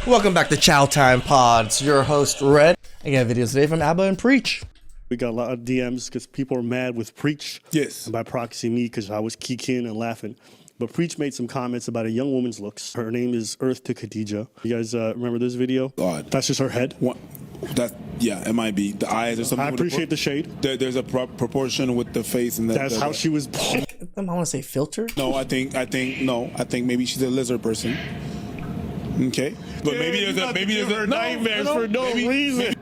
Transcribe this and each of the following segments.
Welcome back to Chow Time Pods. Your host, Red. I got videos today from Abba and Preach. We got a lot of DMs because people are mad with Preach. Yes. And by proxy, me, because I was kikiing and laughing. But Preach made some comments about a young woman's looks. Her name is Earth to Khadija. You guys remember this video? God. That's just her head. Yeah, it might be the eyes or something. I appreciate the shade. There's a proportion with the face and That's how she was born. I want to say filter. No, I think maybe she's a lizard person. Okay, but maybe there's a nightmares for no reason.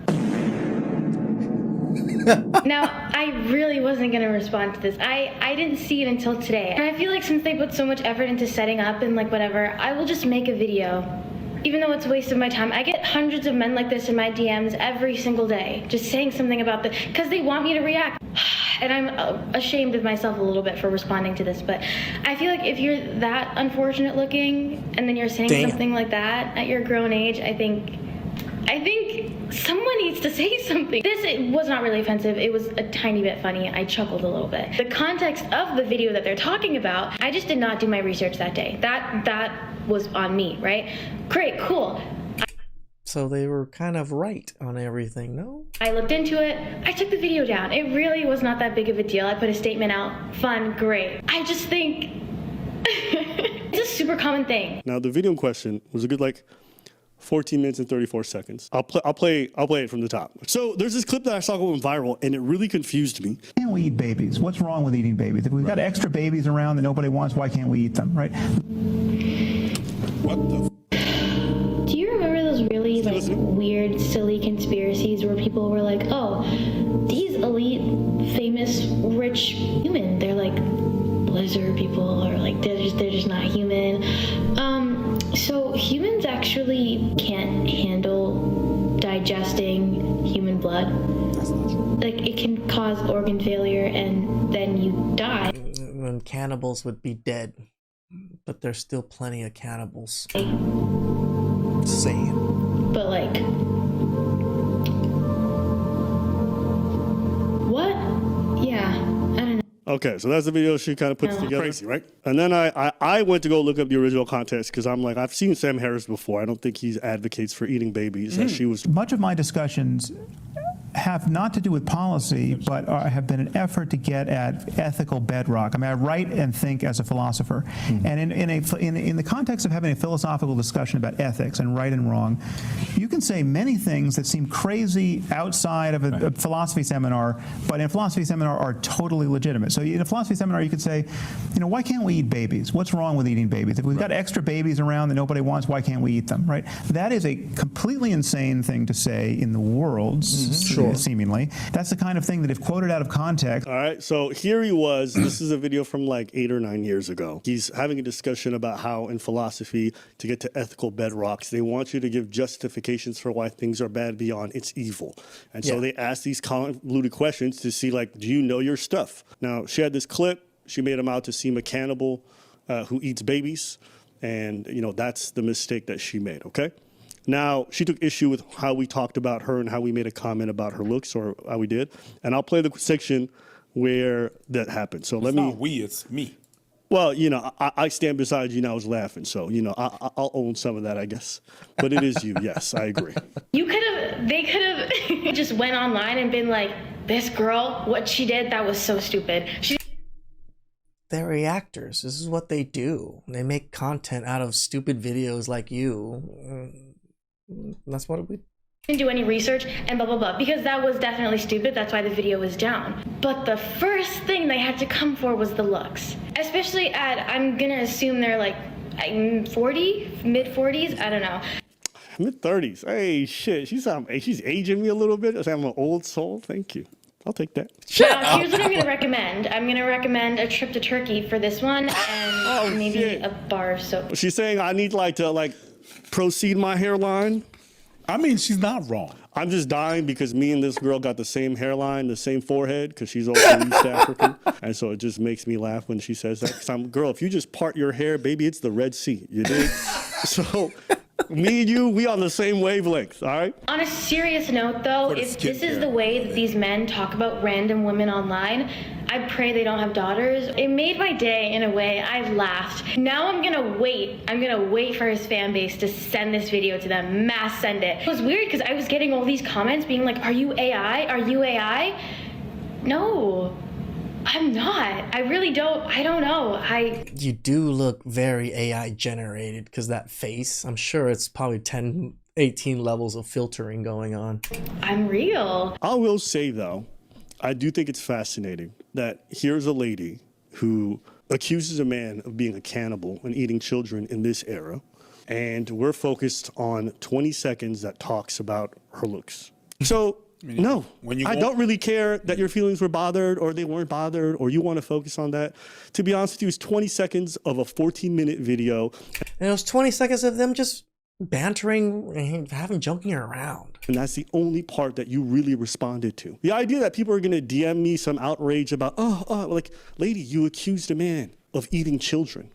Now, I really wasn't going to respond to this. I didn't see it until today. And I feel like since they put so much effort into setting up and like whatever, I will just make a video. Even though it's a waste of my time. I get hundreds of men like this in my DMs every single day, just saying something about this, because they want me to react. And I'm ashamed of myself a little bit for responding to this, but I feel like if you're that unfortunate looking and then you're saying something like that at your grown age, I think someone needs to say something. It was not really offensive. It was a tiny bit funny. I chuckled a little bit. The context of the video that they're talking about, I just did not do my research that day. That was on me, right? Great, cool. So they were kind of right on everything, no? I looked into it. I took the video down. It really was not that big of a deal. I put a statement out. Fun, great. I just think it's a super common thing. Now, the video in question was a good, 14 minutes and 34 seconds. I'll play it from the top. So there's this clip that I saw going viral, and it really confused me. Can't we eat babies? What's wrong with eating babies? If we've got extra babies around that nobody wants, why can't we eat them, right? What the? Do you remember those really weird, silly conspiracies where people were like, oh, these elite, famous, rich human, they're like lizard people, or like they're just not human. So humans actually can't handle digesting human blood. That's not true. Like it can cause organ failure and then you die. When cannibals would be dead, but there's still plenty of cannibals. Saying. But like, what? Yeah, I don't know. Okay, so that's the video she kind of puts together. Crazy, right? And then I went to go look up the original context because I'm like, I've seen Sam Harris before. I don't think he advocates for eating babies. And she was. Much of my discussions have not to do with policy, but have been an effort to get at ethical bedrock. I mean, I write and think as a philosopher, and in the context of having a philosophical discussion about ethics and right and wrong, you can say many things that seem crazy outside of a philosophy seminar, but in a philosophy seminar are totally legitimate. So in a philosophy seminar, you could say, why can't we eat babies? What's wrong with eating babies? If we've got extra babies around that nobody wants, why can't we eat them, right? That is a completely insane thing to say in the world. Sure. Seemingly. That's the kind of thing that if quoted out of context. All right, so here he was. This is a video from like 8 or 9 years ago. He's having a discussion about how in philosophy, to get to ethical bedrocks, they want you to give justifications for why things are bad beyond it's evil. And so they ask these convoluted questions to see, do you know your stuff? Now, she had this clip. She made him out to seem a cannibal who eats babies. And, that's the mistake that she made, okay? Now, she took issue with how we talked about her and how we made a comment about her looks, or how we did. And I'll play the section where that happened. So It's not we, it's me. Well, I stand beside you and I was laughing. So, I'll own some of that, I guess. But it is you. Yes, I agree. They could have just went online and been like, this girl, what she did, that was so stupid. They're reactors. This is what they do. They make content out of stupid videos like you. That's what we didn't do any research and blah blah blah, because that was definitely stupid. That's why the video was down. But the first thing they had to come for was the looks, especially I'm gonna assume they're like 40, mid-40s, I don't know. Mid-30s. Hey, shit, she's aging me a little bit. I'm an old soul. Thank you. I'll take that. Now, here's what I'm gonna recommend. I'm gonna recommend a trip to Turkey for this one, and maybe a bar of soap. She's saying I need to proceed my hairline. I mean, she's not wrong. I'm just dying because me and this girl got the same hairline, the same forehead, because she's also East African. And so it just makes me laugh when she says that. Because girl, if you just part your hair, baby, it's the Red Sea. You dig? So me and you, we on the same wavelength, all right? On a serious note, though, if this is the way that these men talk about random women online, I pray they don't have daughters. It made my day in a way. I laughed. Now I'm gonna wait. I'm gonna wait for his fan base to send this video to them, mass send it. It was weird because I was getting all these comments being like, are you AI? Are you AI? No, I'm not. I really don't. I don't know. You do look very AI generated because that face, I'm sure it's probably 10, 18 levels of filtering going on. I'm real. I will say, though, I do think it's fascinating that here's a lady who accuses a man of being a cannibal and eating children in this era, and we're focused on 20 seconds that talks about her looks. So, no, I don't really care that your feelings were bothered or they weren't bothered or you want to focus on that. To be honest with you, it's 20 seconds of a 14-minute video. And it was 20 seconds of them just bantering and having joking around. And that's the only part that you really responded to. The idea that people are going to DM me some outrage about, like, lady, you accused a man of eating children.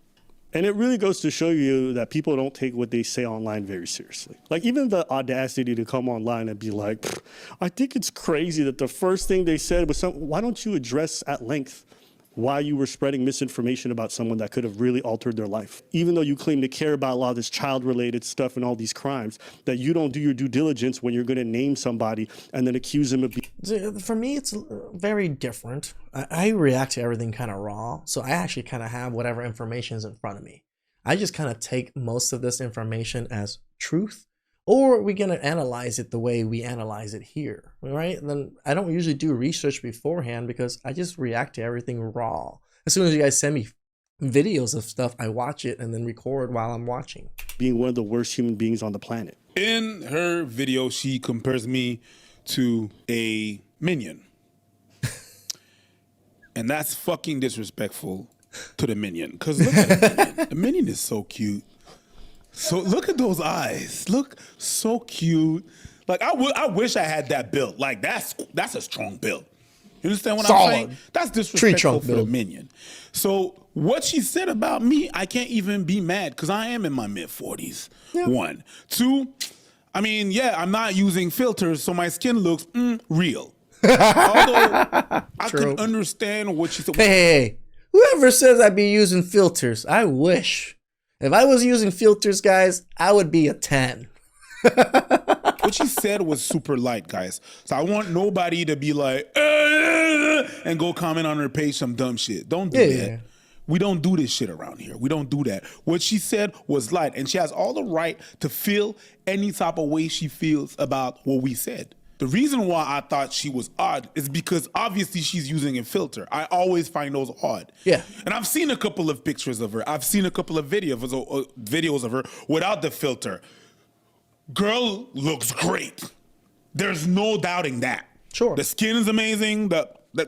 And it really goes to show you that people don't take what they say online very seriously. Like, even the audacity to come online and be like, I think it's crazy that the first thing they said was why don't you address at length why you were spreading misinformation about someone that could have really altered their life? Even though you claim to care about a lot of this child-related stuff and all these crimes, that you don't do your due diligence when you're going to name somebody and then accuse them of being... For me, it's very different. I react to everything kind of raw, so I actually kind of have whatever information is in front of me. I just kind of take most of this information as truth, or we're going to analyze it the way we analyze it here, right? And then I don't usually do research beforehand because I just react to everything raw. As soon as you guys send me videos of stuff, I watch it and then record while I'm watching. Being one of the worst human beings on the planet. In her video, she compares me to a minion. And that's fucking disrespectful to the minion. Because look at the minion. The minion is so cute. So look at those eyes. Look, so cute. Like, I wish I had that build. Like, that's a strong build. You understand what I'm saying? That's disrespectful for the minion. So what she said about me, I can't even be mad because I am in my mid-40s. Yeah. 1. 2, I mean, yeah, I'm not using filters, so my skin looks real. Although I can understand what she said. Hey, whoever says I be using filters, I wish. If I was using filters, guys, I would be a 10. What she said was super light, guys. So I want nobody to be like, and go comment on her page some dumb shit. Don't do that. We don't do this shit around here. We don't do that. What she said was light, and she has all the right to feel any type of way she feels about what we said. The reason why I thought she was odd is because obviously she's using a filter. I always find those odd. Yeah. And I've seen a couple of pictures of her. I've seen a couple of videos of her without the filter. Girl looks great. There's no doubting that. Sure. The skin is amazing.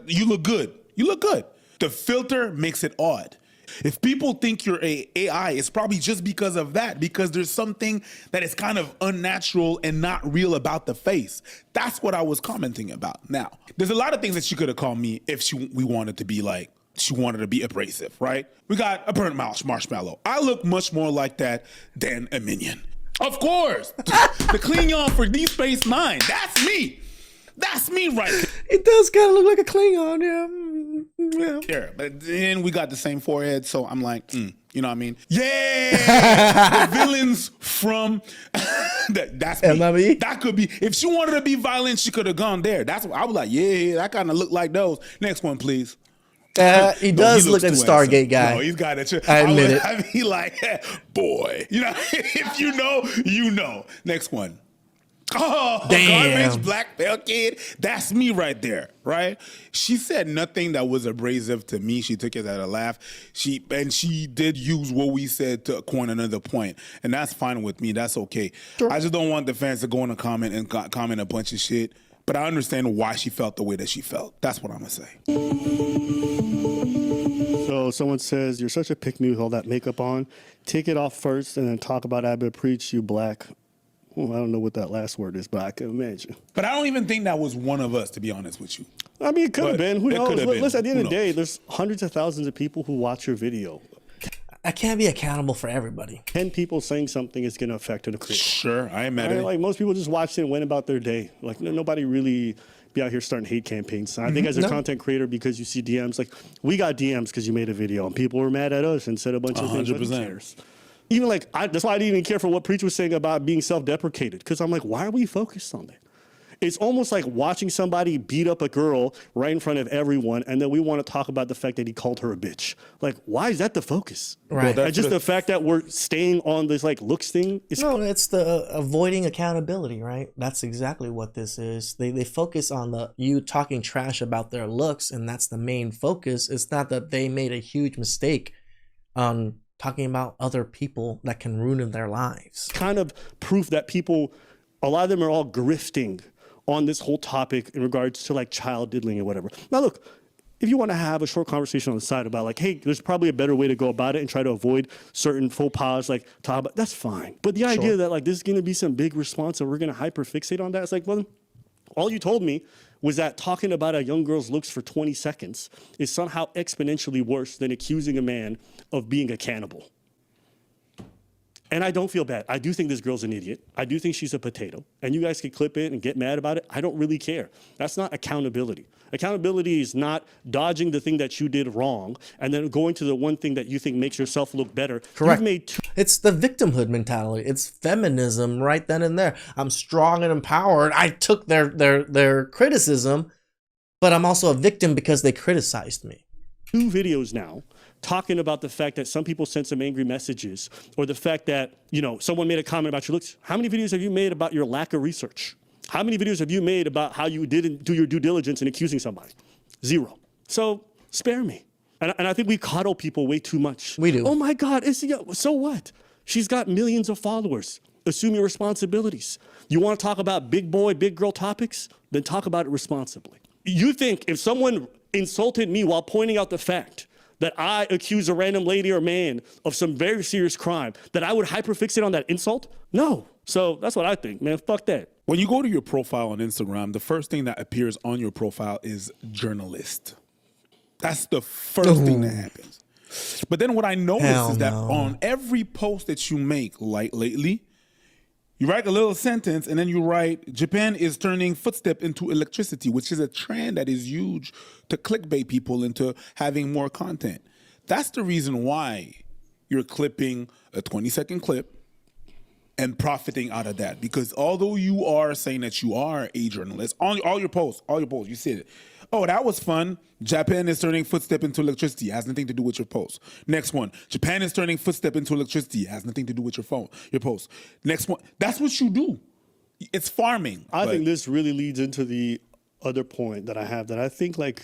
You look good. You look good. The filter makes it odd. If people think you're AI, it's probably just because of that, because there's something that is kind of unnatural and not real about the face. That's what I was commenting about. Now, there's a lot of things that she could have called me if we wanted to be like, she wanted to be abrasive, right? We got a burnt marshmallow. I look much more like that than a minion. Of course. The Klingon for Deep Space Nine. That's me. That's me right there. It does kind of look like a Klingon, yeah. Yeah, but then we got the same forehead, so I'm like, you know what I mean? Yeah! The villains from... that's me. MME? That could be... If she wanted to be violent, she could have gone there. That's what I was like, yeah, that kind of look like those. Next one, please. He does look like the Stargate guy. No, he's got it. I admit it. I mean, like, boy. You know, if you know, you know. Next one. Oh, damn. Garbage black bell kid. That's me right there, right? She said nothing that was abrasive to me. She took it as a laugh. She did use what we said to coin another point, and that's fine with me. That's okay. Sure. I just don't want the fans to go in a comment and comment a bunch of shit. But I understand why she felt the way that she felt. That's what I'm gonna say. So someone says, you're such a pick-me with all that makeup on. Take it off first and then talk about Abbott Preach, you black. Well, I don't know what that last word is, but I can imagine. But I don't even think that was one of us, to be honest with you. I mean, it could have been. Who knows? Listen, at the end of the day, there's hundreds of thousands of people who watch your video. I can't be accountable for everybody. 10 people saying something is going to affect an creator. Sure, I am mad at it. Like, most people just watched it and went about their day. Like, nobody really be out here starting hate campaigns. And I think as a content creator, because you see DMs, like we got DMs because you made a video and people were mad at us and said a bunch of things. 100%. Even like, that's why I didn't even care for what Preach was saying about being self-deprecated. Because I'm like, why are we focused on that? It's almost like watching somebody beat up a girl right in front of everyone, and then we want to talk about the fact that he called her a bitch. Like, why is that the focus? Right. And just the fact that we're staying on this like looks thing is No, it's the avoiding accountability, right? That's exactly what this is. They focus on you talking trash about their looks, and that's the main focus. It's not that they made a huge mistake on talking about other people that can ruin their lives. kind of proof that people, a lot of them are all grifting on this whole topic in regards to like child diddling or whatever. Now look, if you want to have a short conversation on the side about like, hey, there's probably a better way to go about it and try to avoid certain faux pas, like talk about, that's fine. But the idea that like this is going to be some big response and we're going to hyperfixate on that, it's like, well, all you told me was that talking about a young girl's looks for 20 seconds is somehow exponentially worse than accusing a man of being a cannibal. And I don't feel bad. I do think this girl's an idiot. I do think she's a potato. And you guys can clip it and get mad about it. I don't really care. That's not accountability. Accountability is not dodging the thing that you did wrong and then going to the one thing that you think makes yourself look better. Correct. You've made It's the victimhood mentality. It's feminism right then and there. I'm strong and empowered. I took their criticism, but I'm also a victim because they criticized me. 2 videos now talking about the fact that some people sent some angry messages or the fact that, you know, someone made a comment about your looks. How many videos have you made about your lack of research? How many videos have you made about how you didn't do your due diligence in accusing somebody? 0. So spare me. And I think we coddle people way too much. We do. Oh my God, so what? She's got millions of followers. Assume your responsibilities. You want to talk about big boy, big girl topics? Then talk about it responsibly. You think if someone insulted me while pointing out the fact that I accuse a random lady or man of some very serious crime, that I would hyperfixate on that insult? No. So that's what I think, man. Fuck that. When you go to your profile on Instagram, the first thing that appears on your profile is journalist. That's the first thing that happens. But then what I notice is that on every post that you make, like lately, you write a little sentence and then you write, Japan is turning footstep into electricity, which is a trend that is huge to clickbait people into having more content. That's the reason why you're clipping a 20-second clip and profiting out of that. Because although you are saying that you are a journalist, on all your posts, you see it. Oh, that was fun. Japan is turning footstep into electricity. It has nothing to do with your post. Next one. Japan is turning footstep into electricity. It has nothing to do with your post. Next one. That's what you do. It's farming. I think this really leads into the other point that I have, that I think like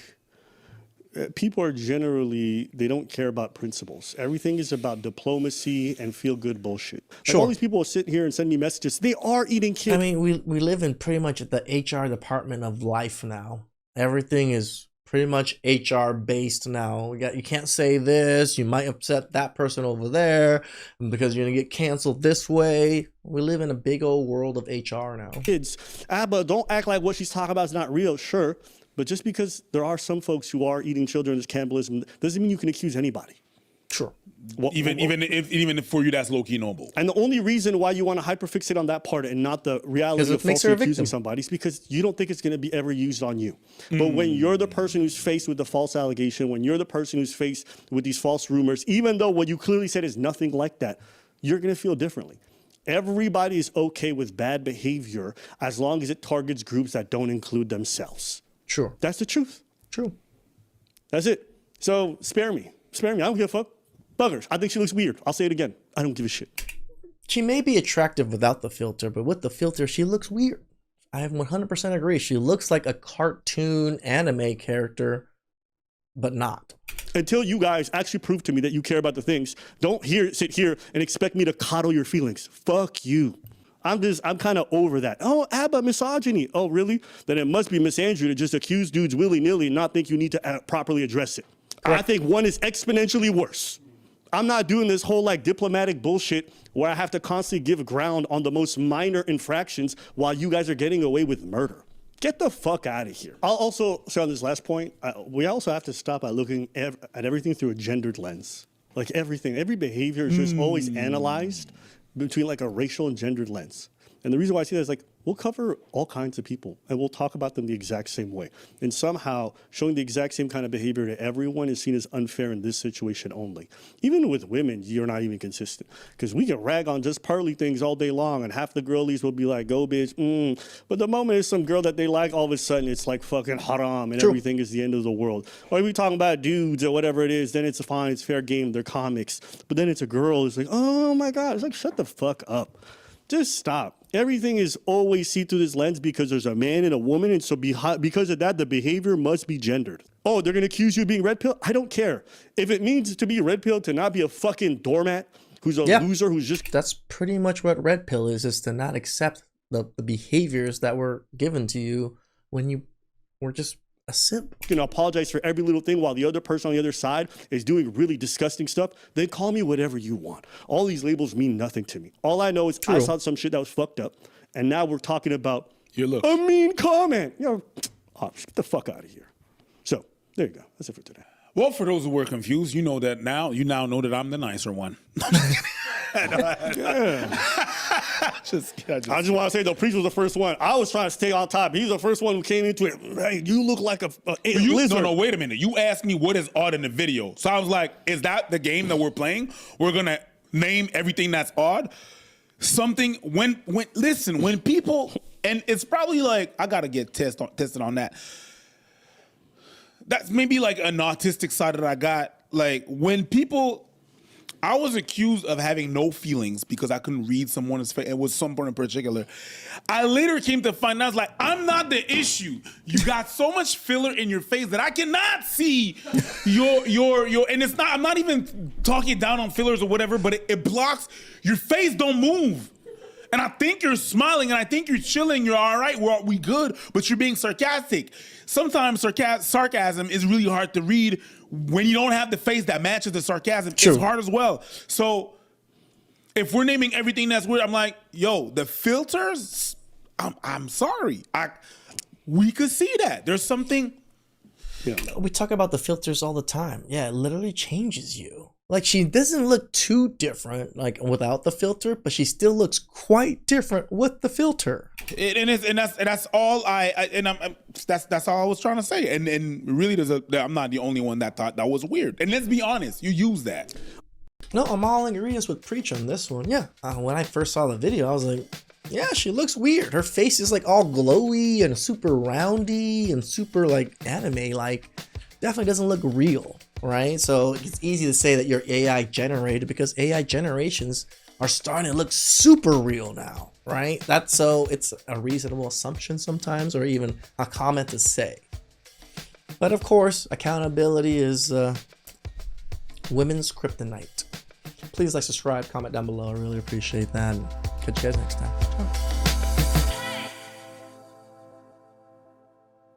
people are generally, they don't care about principles. Everything is about diplomacy and feel-good bullshit. Like all these people will sit here and send me messages. They are eating kids. I mean, we live in pretty much the HR department of life now. Everything is pretty much HR based now. You can't say this. You might upset that person over there because you're gonna get canceled this way. We live in a big old world of HR now. Kids, but don't act like what she's talking about is not real. Sure, but just because there are some folks who are eating children as cannibalism doesn't mean you can accuse anybody. Sure. Even if for you that's low-key noble. And the only reason why you want to hyperfixate on that part and not the reality of falsely accusing somebody is because you don't think it's going to be ever used on you. But when you're the person who's faced with the false allegation, when you're the person who's faced with these false rumors, even though what you clearly said is nothing like that, you're going to feel differently. Everybody is okay with bad behavior as long as it targets groups that don't include themselves. Sure. That's the truth. True. That's it. So spare me. Spare me. I don't give a fuck. Buggers. I think she looks weird. I'll say it again. I don't give a shit. She may be attractive without the filter, but with the filter, she looks weird. I 100% agree. She looks like a cartoon anime character, but not. Until you guys actually prove to me that you care about the things, don't sit here and expect me to coddle your feelings. Fuck you. I'm kind of over that. Oh, ABBA, misogyny. Oh, really? Then it must be Miss Andrew to just accuse dudes willy-nilly and not think you need to properly address it. Correct. I think one is exponentially worse. I'm not doing this whole like diplomatic bullshit where I have to constantly give ground on the most minor infractions while you guys are getting away with murder. Get the fuck out of here. I'll also say on this last point, we also have to stop at looking at everything through a gendered lens. Like everything, every behavior is just always analyzed between like a racial and gendered lens. And the reason why I say that is like, we'll cover all kinds of people and we'll talk about them the exact same way. And somehow showing the exact same kind of behavior to everyone is seen as unfair in this situation only. Even with women, you're not even consistent because we can rag on just partly things all day long and half the girlies will be like, go bitch. But the moment it's some girl that they like, all of a sudden it's like fucking haram and everything is the end of the world. Or we talking about dudes or whatever it is, then it's fine, it's fair game, they're comics. But then it's a girl, it's like, oh my God, it's like, shut the fuck up. Just stop. Everything is always seen through this lens because there's a man and a woman, and so because of that, the behavior must be gendered. Oh, they're gonna accuse you of being red pill? I don't care. If it means to be red pill, to not be a fucking doormat who's a loser, who's just... That's pretty much what red pill is to not accept the behaviors that were given to you when you were just a simp. You can apologize for every little thing while the other person on the other side is doing really disgusting stuff. Then call me whatever you want. All these labels mean nothing to me. All I know is I saw some shit that was fucked up, and now we're talking about a mean comment. You know, get the fuck out of here. So there you go. That's it for today. Well, for those who were confused, you know that now. You now know that I'm the nicer one. I just want to say the priest was the first one. I was trying to stay on top. He's the first one who came into it. Hey, you look like a lizard. No, wait a minute. You asked me what is odd in the video. So I was like, is that the game that we're playing? We're going to name everything that's odd? Something, when people, and it's probably like, I got to get tested on that. That's maybe like an autistic side that I got. Like when people... I was accused of having no feelings because I couldn't read someone's face. It was someone in particular. I later came to find out, I was like, I'm not the issue. You got so much filler in your face that I cannot see your, and it's not, I'm not even talking down on fillers or whatever, but it blocks, your face don't move. And I think you're smiling and I think you're chilling, you're all right, we good, but you're being sarcastic. Sometimes sarcasm is really hard to read when you don't have the face that matches the sarcasm. True. It's hard as well. So if we're naming everything that's weird, I'm like, yo, the filters, I'm sorry. We could see that. There's something. Yeah. We talk about the filters all the time. Yeah, it literally changes you. Like she doesn't look too different like without the filter, but she still looks quite different with the filter. That's all that's all I was trying to say. And really, I'm not the only one that thought that was weird. And let's be honest, you use that. No, I'm all in agreement with Preach on this one. Yeah, when I first saw the video, I was like, yeah, she looks weird. Her face is like all glowy and super roundy and super like anime like. Definitely doesn't look real, right? So it's easy to say that you're AI generated because AI generations are starting to look super real now, right? So it's a reasonable assumption sometimes, or even a comment to say. But of course, accountability is women's kryptonite. Please like, subscribe, comment down below. I really appreciate that. And catch you guys next time. Ciao.